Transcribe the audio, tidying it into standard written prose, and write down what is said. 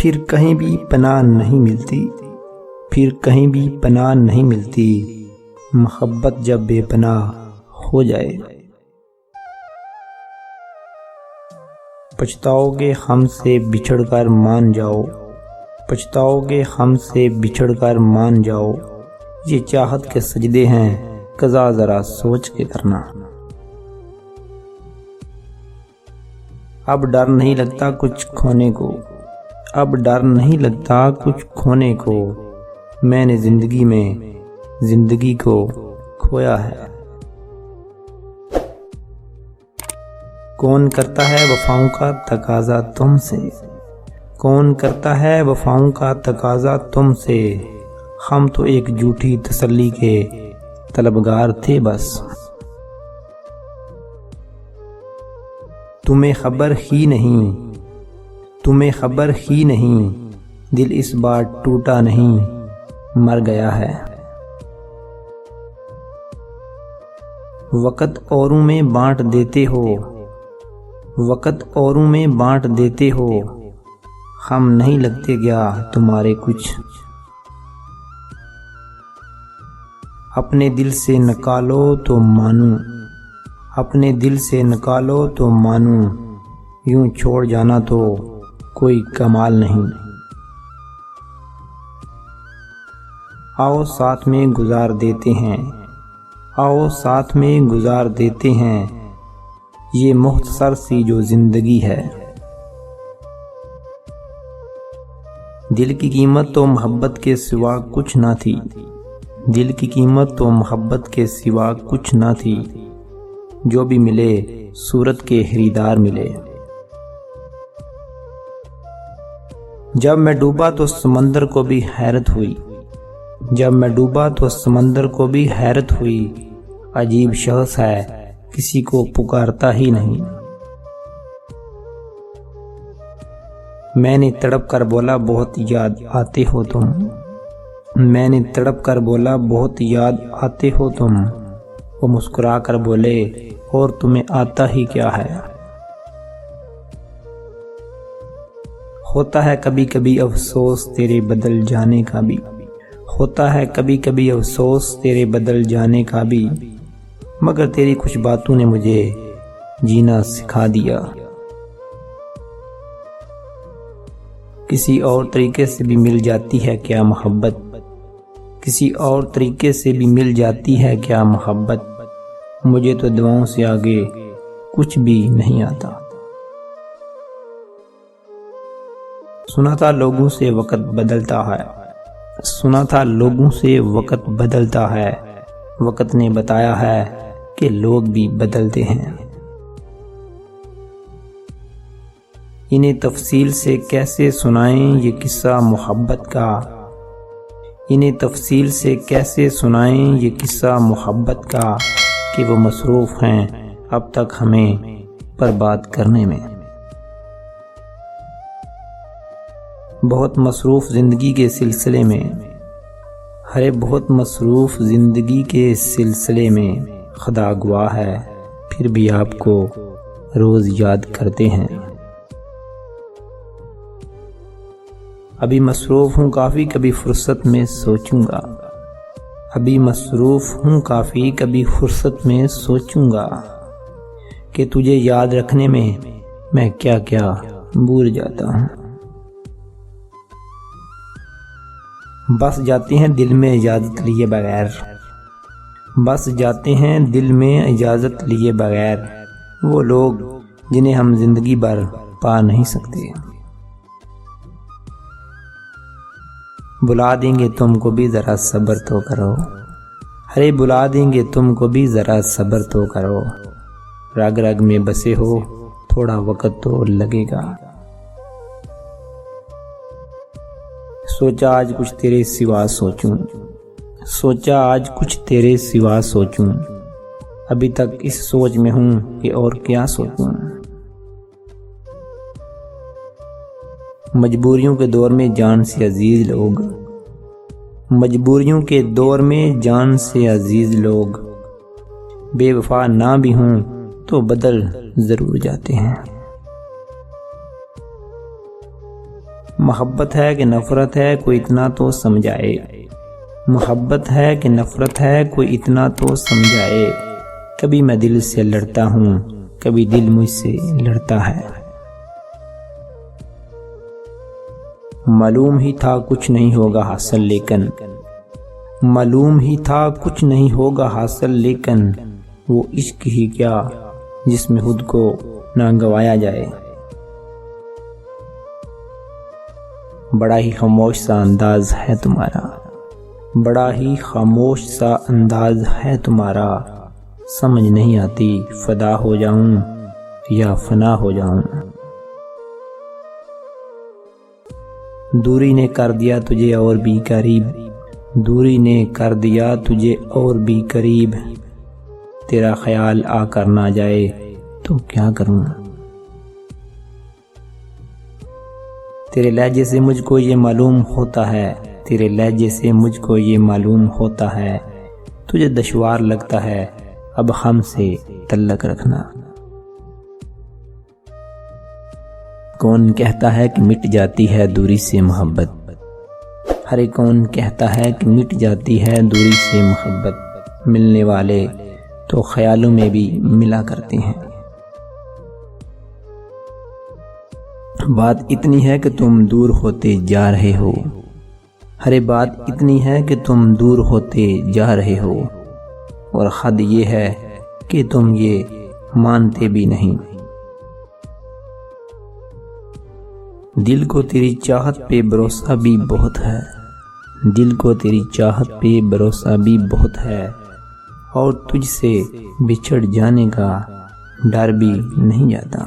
پھر کہیں بھی پناہ نہیں ملتی، پھر کہیں بھی پناہ نہیں ملتی، محبت جب بے پناہ ہو جائے۔ پچھتاؤ گے ہم سے بچھڑ کر مان جاؤ، پچھتاؤ گے ہم سے بچھڑ کر مان جاؤ، یہ چاہت کے سجدے ہیں قضا ذرا سوچ کے کرنا۔ اب ڈر نہیں لگتا کچھ کھونے کو، اب ڈر نہیں لگتا کچھ کھونے کو، میں نے زندگی میں زندگی کو کھویا ہے۔ کون کرتا ہے وفاؤں کا تقاضا تم سے، کون کرتا ہے وفاؤں کا تقاضا تم سے، ہم تو ایک جھوٹی تسلی کے طلبگار تھے بس۔ تمہیں خبر ہی نہیں، تمہیں خبر ہی نہیں، دل اس بار ٹوٹا نہیں مر گیا ہے۔ وقت اوروں میں بانٹ دیتے ہو، وقت اوروں میں بانٹ دیتے ہو، ہم نہیں لگتے کیا تمہارے کچھ۔ اپنے دل سے نکالو تو مانوں، اپنے دل سے نکالو تو مانوں، یوں چھوڑ جانا تو کوئی کمال نہیں۔ آؤ ساتھ میں گزار دیتے ہیں، آؤ ساتھ میں گزار دیتے ہیں، یہ مختصر سی جو زندگی ہے۔ دل کی قیمت تو محبت کے سوا کچھ نہ تھی، دل کی قیمت تو محبت کے سوا کچھ نہ تھی، جو بھی ملے صورت کے خریدار ملے۔ جب میں ڈوبا تو سمندر کو بھی حیرت ہوئی، جب میں ڈوبا تو سمندر کو بھی حیرت ہوئی، عجیب شخص ہے کسی کو پکارتا ہی نہیں۔ میں نے تڑپ کر بولا بہت یاد آتے ہو تم، میں نے تڑپ کر بولا بہت یاد آتے ہو تم، وہ مسکرا کر بولے اور تمہیں آتا ہی کیا ہے۔ ہوتا ہے کبھی کبھی افسوس تیرے بدل جانے کا بھی، ہوتا ہے کبھی کبھی افسوس تیرے بدل جانے کا بھی، مگر تیری کچھ باتوں نے مجھے جینا سکھا دیا۔ کسی اور طریقے سے بھی مل جاتی ہے کیا محبت، کسی اور طریقے سے بھی مل جاتی ہے کیا محبت، مجھے تو دعاؤں سے آگے کچھ بھی نہیں آتا۔ سنا تھا لوگوں سے وقت بدلتا ہے، سنا تھا لوگوں سے وقت بدلتا ہے، وقت نے بتایا ہے کہ لوگ بھی بدلتے ہیں۔ انہیں تفصیل سے کیسے سنائیں یہ قصہ محبت کا، انہیں تفصیل سے کیسے سنائیں یہ قصہ محبت کا، کہ وہ مصروف ہیں اب تک ہمیں برباد کرنے میں۔ بہت مصروف زندگی کے سلسلے میں، ہرے بہت مصروف زندگی کے سلسلے میں، خدا گواہ ہے پھر بھی آپ کو روز یاد کرتے ہیں۔ ابھی مصروف ہوں کافی کبھی فرصت میں سوچوں گا، ابھی مصروف ہوں کافی کبھی فرصت میں سوچوں گا، کہ تجھے یاد رکھنے میں کیا کیا بھول جاتا ہوں۔ بس جاتے ہیں دل میں اجازت لیے بغیر، بس جاتے ہیں دل میں اجازت لیے بغیر، وہ لوگ جنہیں ہم زندگی بھر پا نہیں سکتے۔ بلا دیں گے تم کو بھی ذرا صبر تو کرو، ارے بلا دیں گے تم کو بھی ذرا صبر تو کرو، رگ رگ میں بسے ہو تھوڑا وقت تو لگے گا۔ سوچا آج کچھ تیرے سوا سوچوں، سوچا آج کچھ تیرے سوا سوچوں، ابھی تک اس سوچ میں ہوں کہ اور کیا سوچوں۔ مجبوریوں کے دور میں جان سے عزیز لوگ، مجبوریوں کے دور میں جان سے عزیز لوگ، بے وفا نہ بھی ہوں تو بدل ضرور جاتے ہیں۔ محبت ہے کہ نفرت ہے کوئی اتنا تو سمجھائے، محبت ہے کہ نفرت ہے کوئی اتنا تو سمجھائے، کبھی میں دل سے لڑتا ہوں کبھی دل مجھ سے لڑتا ہے۔ معلوم ہی تھا کچھ نہیں ہوگا حاصل لیکن، معلوم ہی تھا کچھ نہیں ہوگا حاصل لیکن، وہ عشق ہی کیا جس میں خود کو نہ گوایا جائے۔ بڑا ہی خاموش سا انداز ہے تمہارا، بڑا ہی خاموش سا انداز ہے تمہارا، سمجھ نہیں آتی فدا ہو جاؤں یا فنا ہو جاؤں۔ دوری نے کر دیا تجھے اور بھی قریب، دوری نے کر دیا تجھے اور بھی قریب، تیرا خیال آ کر نہ جائے تو کیا کروں۔ تیرے لہجے سے مجھ کو یہ معلوم ہوتا ہے، تیرے لہجے سے مجھ کو یہ معلوم ہوتا ہے، تجھے دشوار لگتا ہے اب ہم سے تعلق رکھنا۔ کون کہتا ہے کہ مٹ جاتی ہے دوری سے محبت، ہر ایک کون کہتا ہے کہ مٹ جاتی ہے دوری سے محبت، ملنے والے تو خیالوں میں بھی ملا کرتے ہیں۔ بات اتنی ہے کہ تم دور ہوتے جا رہے ہو، ہر بات اتنی ہے کہ تم دور ہوتے جا رہے ہو، اور حد یہ ہے کہ تم یہ مانتے بھی نہیں۔ دل کو تیری چاہت پہ بھروسہ بھی بہت ہے، دل کو تیری چاہت پہ بھروسہ بھی بہت ہے، اور تجھ سے بچھڑ جانے کا ڈر بھی نہیں جاتا۔